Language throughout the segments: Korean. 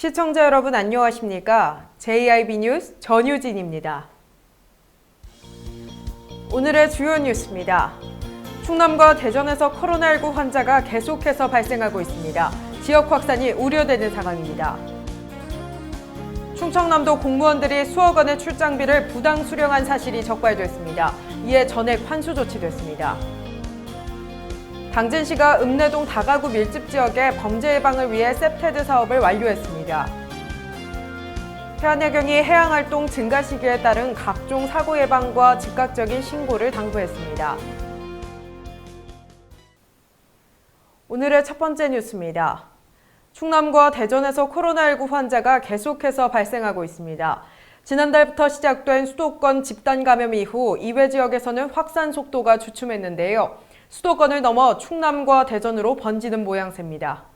시청자 여러분 안녕하십니까? JIB 뉴스 전유진입니다. 오늘의 주요 뉴스입니다. 충남과 대전에서 코로나19 환자가 계속해서 발생하고 있습니다. 지역 확산이 우려되는 상황입니다. 충청남도 공무원들이 수억 원의 출장비를 부당 수령한 사실이 적발됐습니다. 이에 전액 환수 조치됐습니다. 당진시가 읍내동 다가구 밀집 지역에 범죄 예방을 위해 셉테드 사업을 완료했습니다. 태안해경이 해양활동 증가 시기에 따른 각종 사고 예방과 즉각적인 신고를 당부했습니다. 오늘의 첫 번째 뉴스입니다. 충남과 대전에서 코로나19 환자가 계속해서 발생하고 있습니다. 지난달부터 시작된 수도권 집단 감염 이후 이외 지역에서는 확산 속도가 주춤했는데요. 수도권을 넘어 충남과 대전으로 번지는 모양새입니다.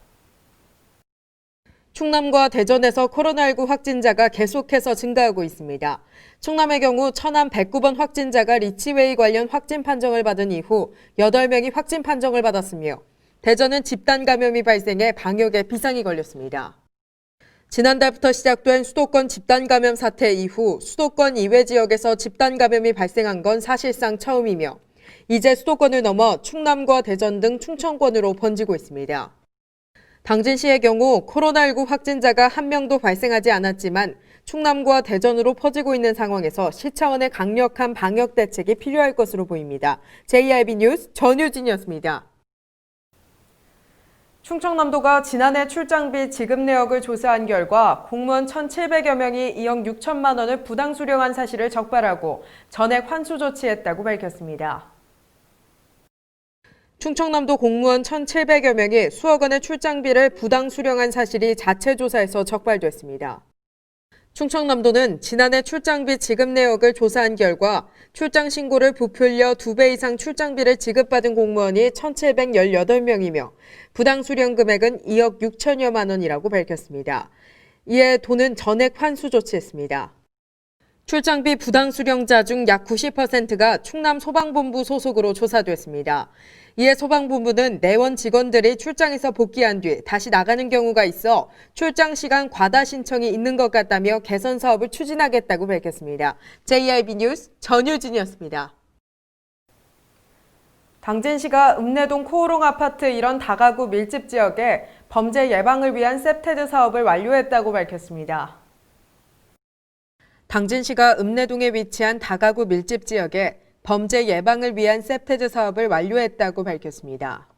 충남과 대전에서 코로나19 확진자가 계속해서 증가하고 있습니다. 충남의 경우 천안 109번 확진자가 리치웨이 관련 확진 판정을 받은 이후 8명이 확진 판정을 받았으며 대전은 집단 감염이 발생해 방역에 비상이 걸렸습니다. 지난달부터 시작된 수도권 집단 감염 사태 이후 수도권 이외 지역에서 집단 감염이 발생한 건 사실상 처음이며 이제 수도권을 넘어 충남과 대전 등 충청권으로 번지고 있습니다. 당진시의 경우 코로나19 확진자가 한 명도 발생하지 않았지만 충남과 대전으로 퍼지고 있는 상황에서 시 차원의 강력한 방역 대책이 필요할 것으로 보입니다. JIB 뉴스 전유진이었습니다. 충청남도가 지난해 출장비 지급 내역을 조사한 결과 공무원 1,700여 명이 2억 6천만 원을 부당 수령한 사실을 적발하고 전액 환수 조치했다고 밝혔습니다. 충청남도 공무원 1,700여 명이 수억 원의 출장비를 부당 수령한 사실이 자체 조사에서 적발됐습니다. 충청남도는 지난해 출장비 지급 내역을 조사한 결과 출장 신고를 부풀려 2배 이상 출장비를 지급받은 공무원이 1,718명이며 부당 수령 금액은 2억 6천여만 원이라고 밝혔습니다. 이에 도는 전액 환수 조치했습니다. 출장비 부당 수령자 중 약 90%가 충남 소방본부 소속으로 조사됐습니다. 이에 소방본부는 내원 직원들이 출장에서 복귀한 뒤 다시 나가는 경우가 있어 출장 시간 과다 신청이 있는 것 같다며 개선 사업을 추진하겠다고 밝혔습니다. JIB 뉴스 전유진이었습니다. 당진시가 읍내동 코오롱 아파트 일원 다가구 밀집 지역에 범죄 예방을 위한 셉테드 사업을 완료했다고 밝혔습니다. 당진시가 읍내동에 위치한 다가구 밀집 지역에 범죄 예방을 위한 셉테드 사업을 완료했다고 밝혔습니다.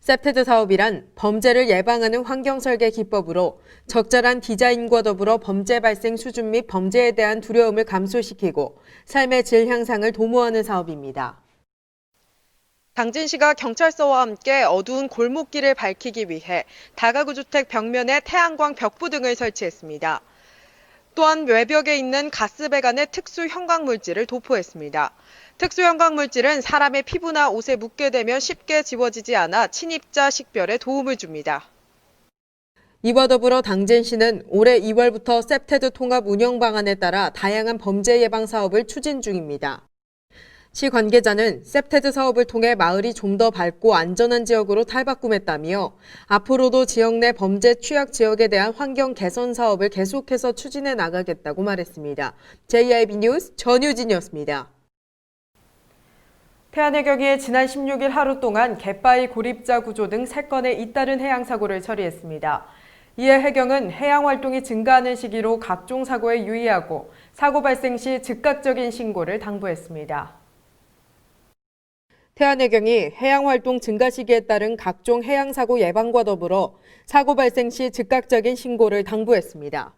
셉테드 사업이란 범죄를 예방하는 환경설계 기법으로 적절한 디자인과 더불어 범죄 발생 수준 및 범죄에 대한 두려움을 감소시키고 삶의 질 향상을 도모하는 사업입니다. 당진시가 경찰서와 함께 어두운 골목길을 밝히기 위해 다가구 주택 벽면에 태양광 벽부 등을 설치했습니다. 또한 외벽에 있는 가스배관의 특수 형광물질을 도포했습니다. 특수 형광물질은 사람의 피부나 옷에 묻게 되면 쉽게 지워지지 않아 침입자 식별에 도움을 줍니다. 이와 더불어 당진시는 올해 2월부터 셉테드 통합 운영 방안에 따라 다양한 범죄 예방 사업을 추진 중입니다. 시 관계자는 셉테드 사업을 통해 마을이 좀 더 밝고 안전한 지역으로 탈바꿈했다며 앞으로도 지역 내 범죄 취약 지역에 대한 환경 개선 사업을 계속해서 추진해 나가겠다고 말했습니다. JIB 뉴스 전유진이었습니다. 태안해경이 지난 16일 하루 동안 갯바위 고립자 구조 등 3건의 잇따른 해양 사고를 처리했습니다. 이에 해경은 해양 활동이 증가하는 시기로 각종 사고에 유의하고 사고 발생 시 즉각적인 신고를 당부했습니다. 태안해경이 해양활동 증가 시기에 따른 각종 해양사고 예방과 더불어 사고 발생 시 즉각적인 신고를 당부했습니다.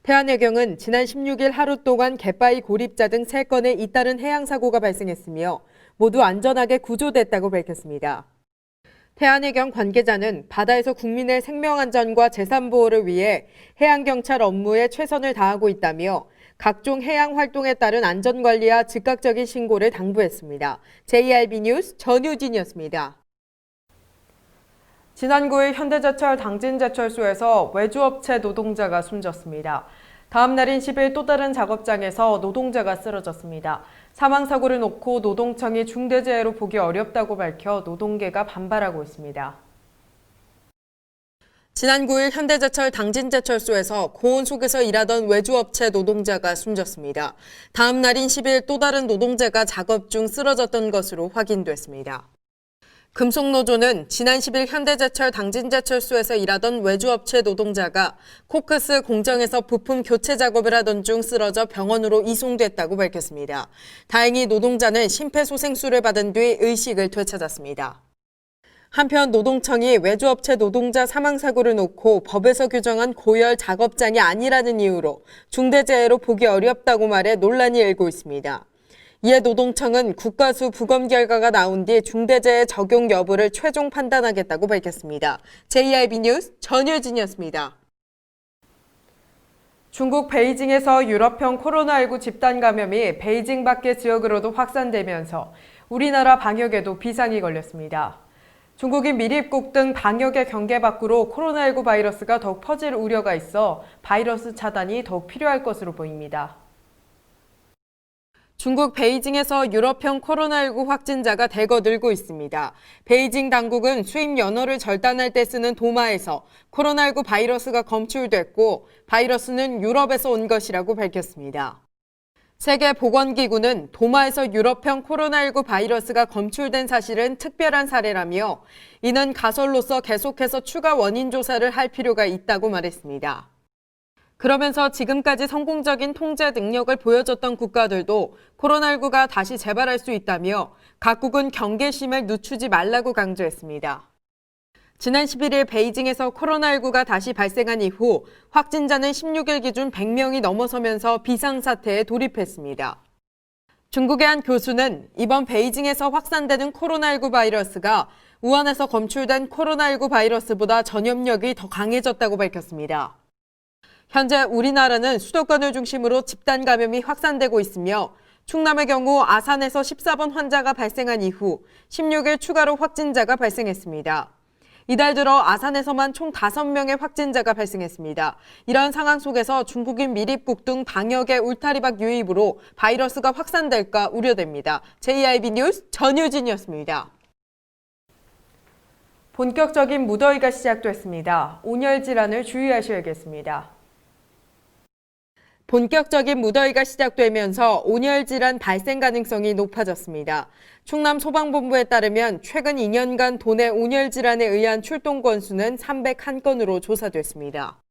태안해경은 지난 16일 하루 동안 갯바위 고립자 등 3건의 잇따른 해양사고가 발생했으며 모두 안전하게 구조됐다고 밝혔습니다. 태안해경 관계자는 바다에서 국민의 생명안전과 재산보호를 위해 해양경찰 업무에 최선을 다하고 있다며 각종 해양 활동에 따른 안전관리와 즉각적인 신고를 당부했습니다. JIB 뉴스 전유진이었습니다. 지난 9일 현대제철 당진제철소에서 외주업체 노동자가 숨졌습니다. 다음 날인 10일 또 다른 작업장에서 노동자가 쓰러졌습니다. 사망사고를 놓고 노동청이 중대재해로 보기 어렵다고 밝혀 노동계가 반발하고 있습니다. 지난 9일 현대제철 당진제철소에서 고온 속에서 일하던 외주업체 노동자가 숨졌습니다. 다음 날인 10일 또 다른 노동자가 작업 중 쓰러졌던 것으로 확인됐습니다. 금속노조는 지난 10일 현대제철 당진제철소에서 일하던 외주업체 노동자가 코크스 공장에서 부품 교체 작업을 하던 중 쓰러져 병원으로 이송됐다고 밝혔습니다. 다행히 노동자는 심폐소생술을 받은 뒤 의식을 되찾았습니다. 한편 노동청이 외주업체 노동자 사망사고를 놓고 법에서 규정한 고열 작업장이 아니라는 이유로 중대재해로 보기 어렵다고 말해 논란이 일고 있습니다. 이에 노동청은 국가수 부검 결과가 나온 뒤 중대재해 적용 여부를 최종 판단하겠다고 밝혔습니다. JIB 뉴스 전효진이었습니다. 중국 베이징에서 유럽형 코로나19 집단 감염이 베이징 밖의 지역으로도 확산되면서 우리나라 방역에도 비상이 걸렸습니다. 중국이 밀입국 등 방역의 경계 밖으로 코로나19 바이러스가 더욱 퍼질 우려가 있어 바이러스 차단이 더욱 필요할 것으로 보입니다. 중국 베이징에서 유럽형 코로나19 확진자가 대거 늘고 있습니다. 베이징 당국은 수입 연어를 절단할 때 쓰는 도마에서 코로나19 바이러스가 검출됐고 바이러스는 유럽에서 온 것이라고 밝혔습니다. 세계보건기구는 도마에서 유럽형 코로나19 바이러스가 검출된 사실은 특별한 사례라며 이는 가설로서 계속해서 추가 원인 조사를 할 필요가 있다고 말했습니다. 그러면서 지금까지 성공적인 통제 능력을 보여줬던 국가들도 코로나19가 다시 재발할 수 있다며 각국은 경계심을 늦추지 말라고 강조했습니다. 지난 11일 베이징에서 코로나19가 다시 발생한 이후 확진자는 16일 기준 100명이 넘어서면서 비상사태에 돌입했습니다. 중국의 한 교수는 이번 베이징에서 확산되는 코로나19 바이러스가 우한에서 검출된 코로나19 바이러스보다 전염력이 더 강해졌다고 밝혔습니다. 현재 우리나라는 수도권을 중심으로 집단 감염이 확산되고 있으며 충남의 경우 아산에서 14번 환자가 발생한 이후 16일 추가로 확진자가 발생했습니다. 이달 들어 아산에서만 총 5명의 확진자가 발생했습니다. 이런 상황 속에서 중국인 밀입국 등 방역의 울타리박 유입으로 바이러스가 확산될까 우려됩니다. JIB 뉴스 전효진이었습니다. 본격적인 무더위가 시작됐습니다. 온열 질환을 주의하셔야겠습니다. 본격적인 무더위가 시작되면서 온열 질환 발생 가능성이 높아졌습니다. 충남 소방본부에 따르면 최근 2년간 도내 온열 질환에 의한 출동 건수는 301건으로 조사됐습니다.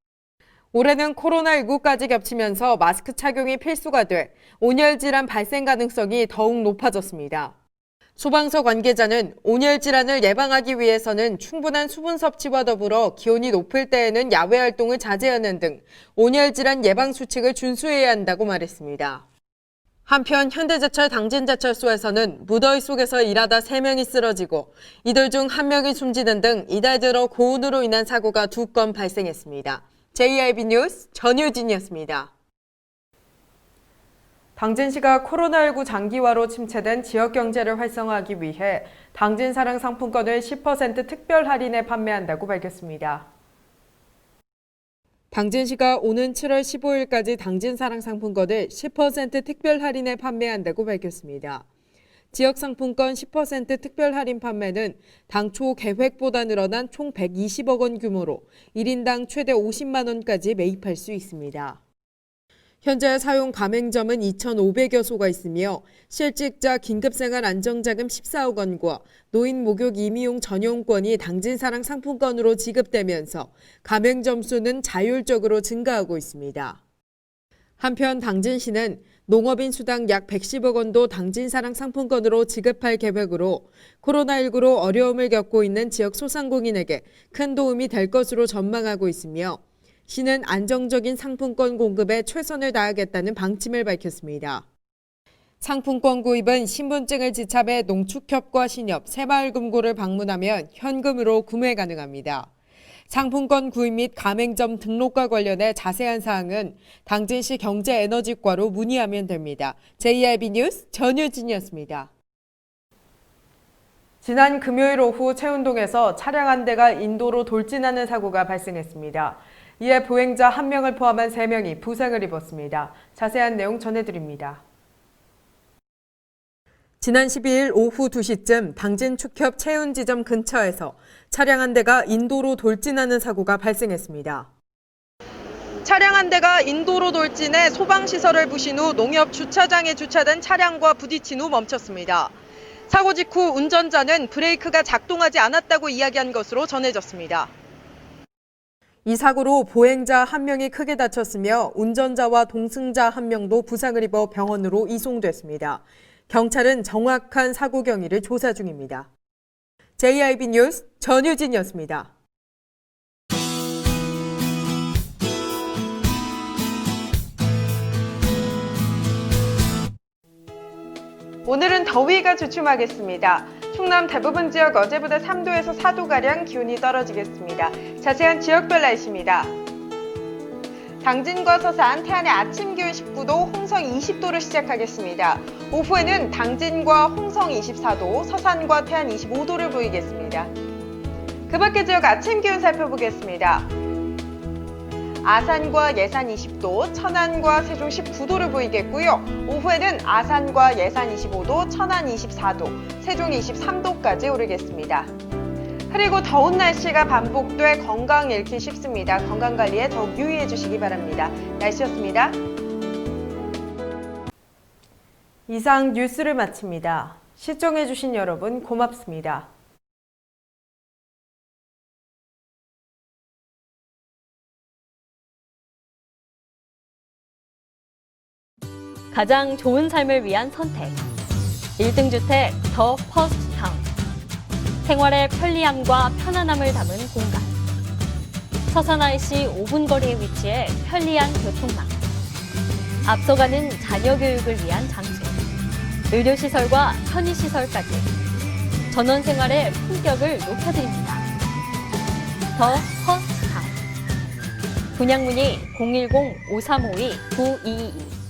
올해는 코로나19까지 겹치면서 마스크 착용이 필수가 돼 온열 질환 발생 가능성이 더욱 높아졌습니다. 소방서 관계자는 온열 질환을 예방하기 위해서는 충분한 수분 섭취와 더불어 기온이 높을 때에는 야외 활동을 자제하는 등 온열 질환 예방 수칙을 준수해야 한다고 말했습니다. 한편 현대제철 당진제철소에서는 무더위 속에서 일하다 3명이 쓰러지고 이들 중 1명이 숨지는 등 이달 들어 고온으로 인한 사고가 2건 발생했습니다. JIB 뉴스 전효진이었습니다. 당진시가 코로나19 장기화로 침체된 지역 경제를 활성화하기 위해 당진사랑 상품권을 10% 특별 할인에 판매한다고 밝혔습니다. 당진시가 오는 7월 15일까지 당진사랑 상품권을 10% 특별 할인에 판매한다고 밝혔습니다. 지역 상품권 10% 특별 할인 판매는 당초 계획보다 늘어난 총 120억 원 규모로 1인당 최대 50만 원까지 매입할 수 있습니다. 현재 사용 가맹점은 2,500여 소가 있으며 실직자 긴급생활 안정자금 14억 원과 노인 목욕 임의용 전용권이 당진사랑 상품권으로 지급되면서 가맹점 수는 자율적으로 증가하고 있습니다. 한편 당진시는 농업인 수당 약 110억 원도 당진사랑 상품권으로 지급할 계획으로 코로나19로 어려움을 겪고 있는 지역 소상공인에게 큰 도움이 될 것으로 전망하고 있으며 시는 안정적인 상품권 공급에 최선을 다하겠다는 방침을 밝혔습니다. 상품권 구입은 신분증을 지참해 농축협과 신협, 새마을금고를 방문하면 현금으로 구매 가능합니다. 상품권 구입 및 가맹점 등록과 관련해 자세한 사항은 당진시 경제에너지과로 문의하면 됩니다. JIB 뉴스 전효진이었습니다. 지난 금요일 오후 채운동에서 차량 한 대가 인도로 돌진하는 사고가 발생했습니다. 이에 보행자 1명을 포함한 3명이 부상을 입었습니다. 자세한 내용 전해드립니다. 지난 12일 오후 2시쯤 당진 축협 채운 지점 근처에서 차량 한 대가 인도로 돌진하는 사고가 발생했습니다. 차량 한 대가 인도로 돌진해 소방시설을 부신 후 농협 주차장에 주차된 차량과 부딪힌 후 멈췄습니다. 사고 직후 운전자는 브레이크가 작동하지 않았다고 이야기한 것으로 전해졌습니다. 이 사고로 보행자 1명이 크게 다쳤으며 운전자와 동승자 1명도 부상을 입어 병원으로 이송됐습니다. 경찰은 정확한 사고 경위를 조사 중입니다. JIB 뉴스 전유진이었습니다. 오늘은 더위가 주춤하겠습니다. 충남 대부분 지역 어제보다 3도에서 4도가량 기온이 떨어지겠습니다. 자세한 지역별 날씨입니다. 당진과 서산, 태안의 아침 기온 19도, 홍성 20도로 시작하겠습니다. 오후에는 당진과 홍성 24도, 서산과 태안 25도를 보이겠습니다. 그 밖의 지역 아침 기온 살펴보겠습니다. 아산과 예산 20도, 천안과 세종 19도를 보이겠고요. 오후에는 아산과 예산 25도, 천안 24도, 세종 23도까지 오르겠습니다. 그리고 더운 날씨가 반복돼 건강 잃기 쉽습니다. 건강관리에 더욱 유의해 주시기 바랍니다. 날씨였습니다. 이상 뉴스를 마칩니다. 시청해 주신 여러분 고맙습니다. 가장 좋은 삶을 위한 선택. 1등 주택 더 퍼스트 타운. 생활의 편리함과 편안함을 담은 공간. 서산 IC 5분 거리에 위치해 편리한 교통망. 앞서가는 자녀 교육을 위한 장치. 의료시설과 편의시설까지. 전원 생활의 품격을 높여드립니다. 더 퍼스트 타운. 분양 문의 010-5352-9222.